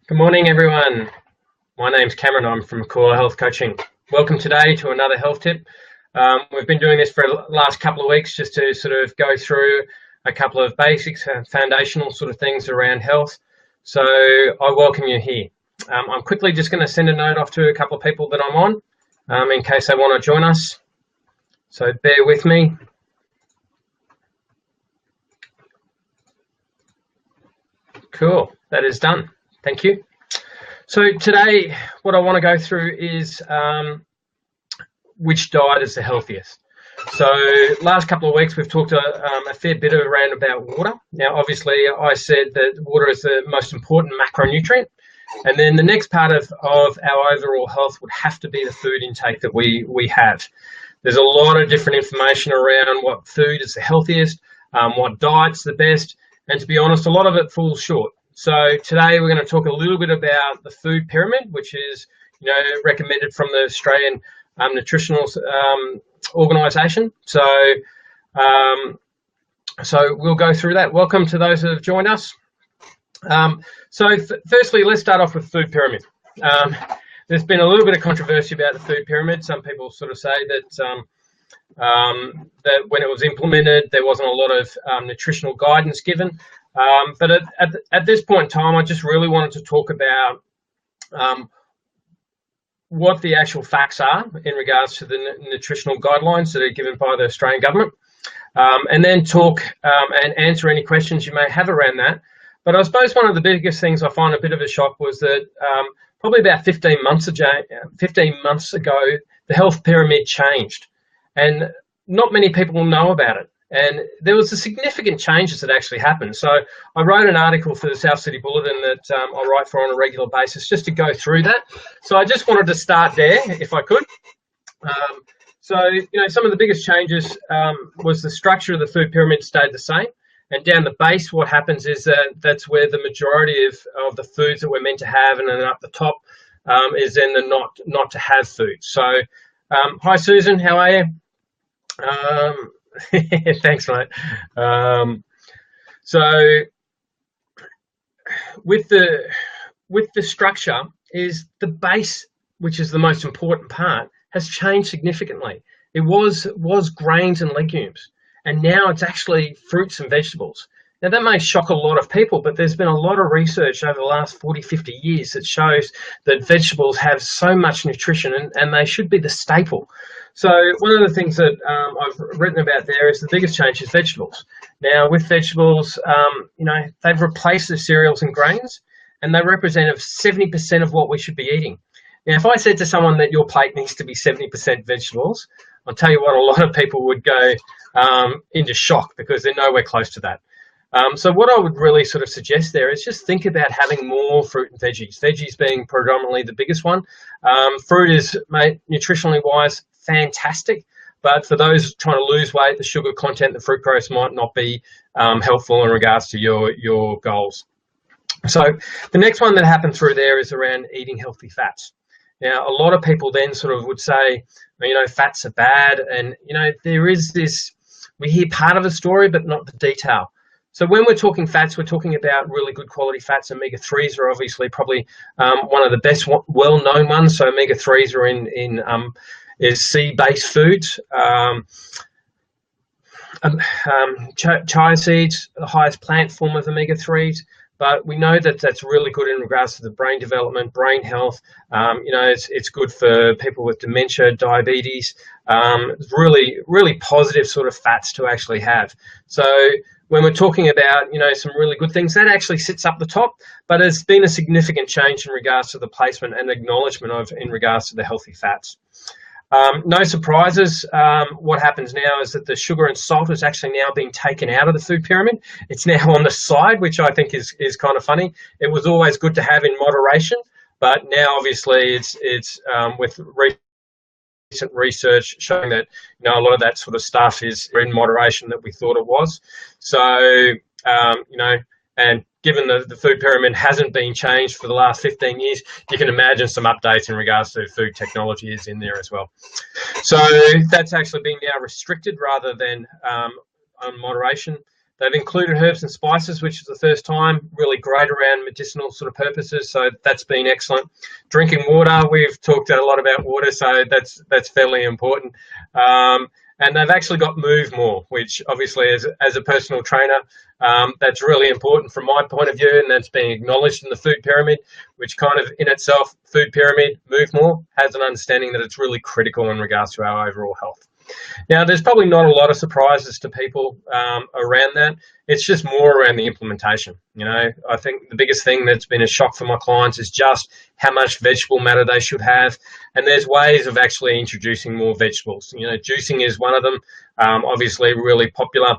Good morning, everyone. My name's Cameron. I'm from Core Health Coaching. Welcome today to another health tip. We've been doing this for the last couple of weeks just to sort of go through a couple of basics and foundational sort of things around health. So I welcome you here. I'm quickly just going to send a note off to a couple of people that I'm on in case they want to join us. So bear with me. Cool, that is done. Thank you. So today, what I want to go through is which diet is the healthiest. So last couple of weeks, we've talked a fair bit around about water. Now, obviously, I said that water is the most important macronutrient. And then the next part of our overall health would have to be the food intake that we have. There's a lot of different information around what food is the healthiest, what diet's the best. And to be honest, a lot of it falls short. So today we're going to talk a little bit about the food pyramid, which is recommended from the Australian Nutritional Organisation. So we'll go through that. Welcome to those that have joined us. Firstly, let's start off with food pyramid. There's been a little bit of controversy about the food pyramid. Some people sort of say that that when it was implemented, there wasn't a lot of nutritional guidance given. But at this point in time, I just really wanted to talk about what the actual facts are in regards to the nutritional guidelines that are given by the Australian government, and then talk and answer any questions you may have around that. But I suppose one of the biggest things I find a bit of a shock was that probably about 15 months ago, the health pyramid changed. And not many people know about it. And there was a significant changes that actually happened. So I wrote an article for the South City Bulletin that I write for on a regular basis just to go through that. So I just wanted to start there, if I could. Some of the biggest changes was the structure of the food pyramid stayed the same. And down the base, what happens is that that's where the majority of the foods that we're meant to have, and then up the top is then the not to have foods. So hi, Susan, how are you? Thanks, mate. With the structure is the base, which is the most important part, has changed significantly. It was grains and legumes, and now it's actually fruits and vegetables. Now, that may shock a lot of people, but there's been a lot of research over the last 40, 50 years that shows that vegetables have so much nutrition and they should be the staple. So one of the things that I've written about there is the biggest change is vegetables. Now, with vegetables, they've replaced the cereals and grains, and they represent 70% of what we should be eating. Now, if I said to someone that your plate needs to be 70% vegetables, I'll tell you what, a lot of people would go into shock because they're nowhere close to that. So what I would really sort of suggest there is just think about having more fruit and veggies, veggies being predominantly the biggest one. Fruit is, nutritionally wise, fantastic, but for those trying to lose weight, the sugar content, the fructose might not be helpful in regards to your goals. So the next one that happened through there is around eating healthy fats. Now, a lot of people then sort of would say, fats are bad, and there is this, we hear part of the story but not the detail. So when we're talking fats, we're talking about really good quality fats. Omega-3s are obviously probably one of the best well-known ones. So omega-3s are in sea-based foods. Chia seeds, the highest plant form of omega-3s. But we know that that's really good in regards to the brain development, brain health. It's good for people with dementia, diabetes. Really, really positive sort of fats to actually have. So when we're talking about, some really good things, that actually sits up the top, but there's been a significant change in regards to the placement and acknowledgement in regards to the healthy fats. No surprises. What happens now is that the sugar and salt is actually now being taken out of the food pyramid. It's now on the side, which I think is kind of funny. It was always good to have in moderation, but now obviously it's with recent research showing that a lot of that sort of stuff is in moderation that we thought it was. So and given the food pyramid hasn't been changed for the last 15 years, you can imagine some updates in regards to food technology is in there as well. So that's actually being now restricted rather than on moderation. They've included herbs and spices, which is the first time, really great around medicinal sort of purposes. So that's been excellent. Drinking water, we've talked a lot about water, so that's fairly important. And they've actually got move more, which obviously as a personal trainer, that's really important from my point of view, and that's being acknowledged in the food pyramid, which kind of in itself, food pyramid, move more, has an understanding that it's really critical in regards to our overall health. Now, there's probably not a lot of surprises to people around that. It's just more around the implementation. I think the biggest thing that's been a shock for my clients is just how much vegetable matter they should have. And there's ways of actually introducing more vegetables. Juicing is one of them, obviously really popular,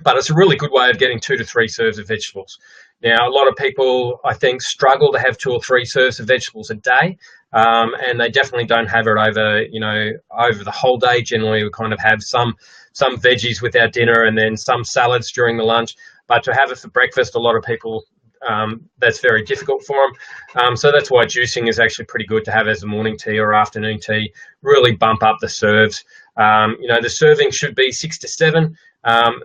but it's a really good way of getting 2 to 3 serves of vegetables. Now, a lot of people, I think, struggle to have 2 or 3 serves of vegetables a day, and they definitely don't have it over the whole day. Generally, we kind of have some veggies with our dinner and then some salads during the lunch. But to have it for breakfast, a lot of people, that's very difficult for them. So that's why juicing is actually pretty good to have as a morning tea or afternoon tea. Really bump up the serves. The serving should be 6 to 7,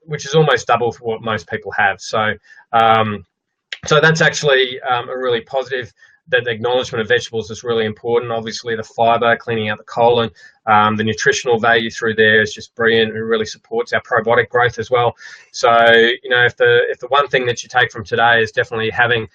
which is almost double for what most people have. So that's actually a really positive. That the acknowledgement of vegetables is really important. Obviously, the fibre, cleaning out the colon, the nutritional value through there is just brilliant. It really supports our probiotic growth as well. So, if the one thing that you take from today is definitely having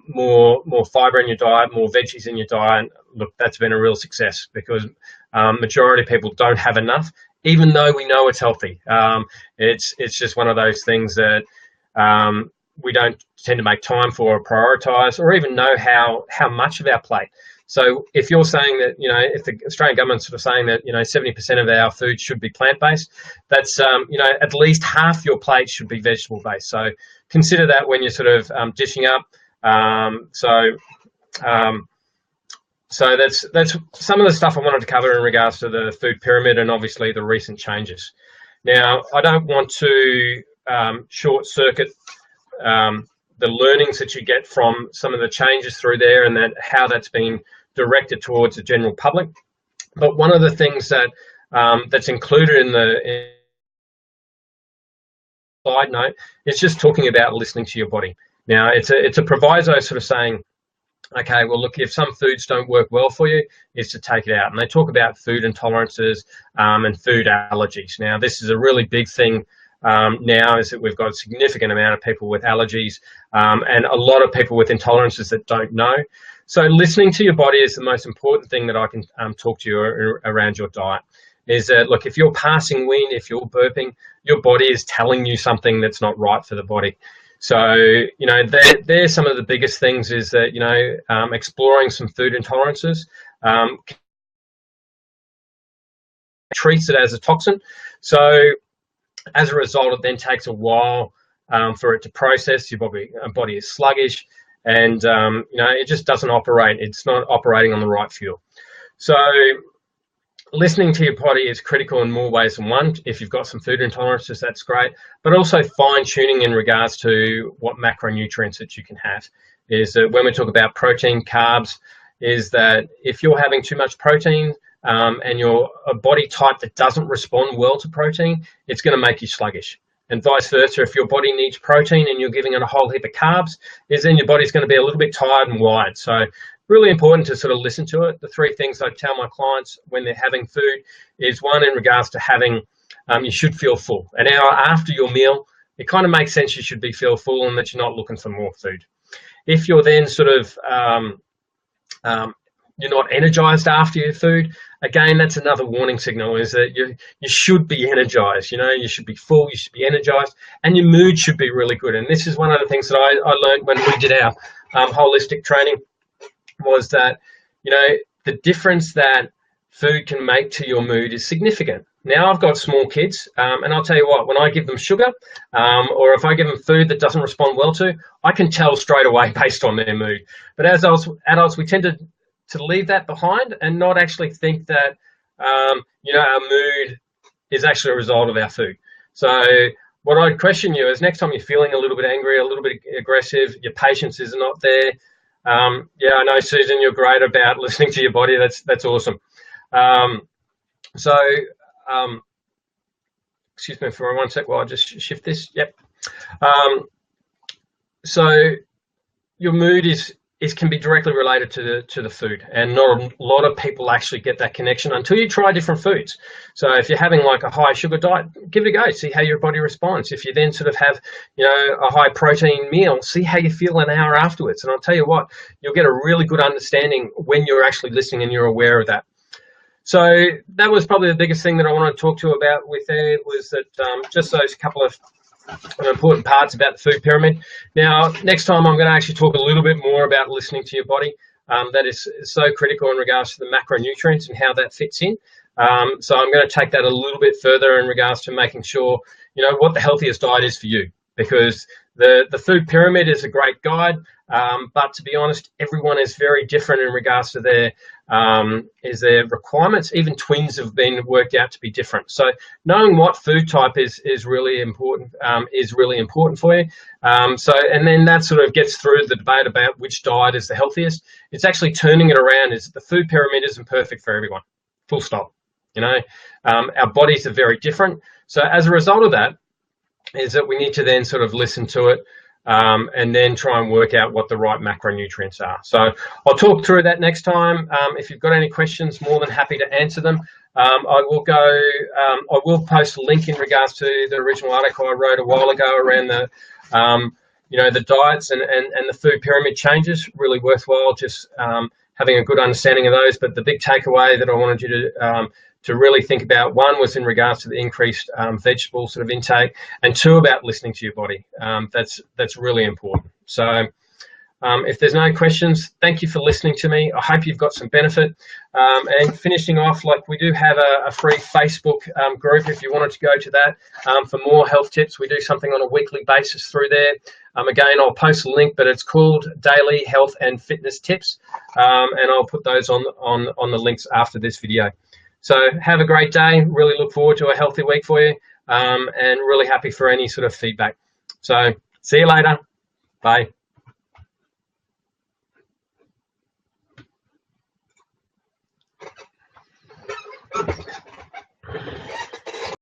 more fibre in your diet, more veggies in your diet, look, that's been a real success because majority of people don't have enough, even though we know it's healthy. It's just one of those things that we don't tend to make time for or prioritise or even know how much of our plate. So if you're saying that, if the Australian government's sort of saying that, 70% of our food should be plant-based, that's, at least half your plate should be vegetable-based. So consider that when you're sort of dishing up. So that's some of the stuff I wanted to cover in regards to the food pyramid and obviously the recent changes. Now, I don't want to short-circuit the learnings that you get from some of the changes through there and how that's been directed towards the general public. But one of the things that that's included in the side note is just talking about listening to your body. Now, it's a proviso sort of saying, okay, well, look, if some foods don't work well for you, is to take it out. And they talk about food intolerances and food allergies. Now, this is a really big thing now, is that we've got a significant amount of people with allergies and a lot of people with intolerances that don't know. So listening to your body is the most important thing that I can talk to you around your diet. Is that, look, if you're passing wind, if you're burping, your body is telling you something that's not right for the body. So, they're some of the biggest things is that, exploring some food intolerances treats it as a toxin. So as a result, it then takes a while for it to process. Your body is sluggish and, it just doesn't operate. It's not operating on the right fuel. So listening to your body is critical in more ways than one. If you've got some food intolerances, that's great. But also fine-tuning in regards to what macronutrients that you can have. Is that when we talk about protein, carbs, is that if you're having too much protein and you're a body type that doesn't respond well to protein, it's going to make you sluggish. And vice versa, if your body needs protein and you're giving it a whole heap of carbs, is then your body's going to be a little bit tired and wired. So really important to sort of listen to it. The 3 things I tell my clients when they're having food is, one, in regards to having, you should feel full. An hour after your meal, it kind of makes sense you should feel full and that you're not looking for more food. If you're then sort of, you're not energized after your food, again, that's another warning signal, is that you should be energized. You should be full, you should be energized, and your mood should be really good. And this is one of the things that I learned when we did our holistic training, was that, the difference that food can make to your mood is significant. Now, I've got small kids, and I'll tell you what, when I give them sugar, or if I give them food that doesn't respond well to, I can tell straight away based on their mood. But as adults, we tend to leave that behind and not actually think that, our mood is actually a result of our food. So what I'd question you is, next time you're feeling a little bit angry, a little bit aggressive, your patience is not there. I know, Susan, you're great about listening to your body. That's awesome. excuse me for 1 sec while I just shift this. Yep. So your mood can be directly related to the food, and not a lot of people actually get that connection until you try different foods. So if you're having like a high sugar diet, give it a go, see how your body responds. If you then sort of have, you know, a high protein meal, see how you feel an hour afterwards. And I'll tell you what, you'll get a really good understanding when you're actually listening and you're aware of that. So that was probably the biggest thing that I wanted to talk to you about with there, was that just those couple of important parts about the food pyramid. Now, next time I'm going to actually talk a little bit more about listening to your body. That is so critical in regards to the macronutrients and how that fits in. So I'm going to take that a little bit further in regards to making sure, you know, what the healthiest diet is for you, because the food pyramid is a great guide, but to be honest, everyone is very different in regards to their requirements. Even twins have been worked out to be different. So knowing what food type is really important for you. And then that sort of gets through the debate about which diet is the healthiest. It's actually turning it around. Is the food pyramid isn't perfect for everyone. Full stop. You know, our bodies are very different. So as a result of that, is that we need to then sort of listen to it and then try and work out what the right macronutrients are. So I'll talk through that next time. If you've got any questions, more than happy to answer them. I will post a link in regards to the original article I wrote a while ago around the the diets and the food pyramid changes. Really worthwhile just having a good understanding of those. But the big takeaway that I wanted you to really think about, one was in regards to the increased vegetable sort of intake, and two, about listening to your body. That's really important. So if there's no questions, thank you for listening to me. I hope you've got some benefit. And finishing off, like, we do have a free Facebook group if you wanted to go to that for more health tips. We do something on a weekly basis through there. Again, I'll post a link, but it's called Daily Health and Fitness Tips, and I'll put those on the links after this video. So have a great day. Really look forward to a healthy week for you, and really happy for any sort of feedback. So see you later. Bye.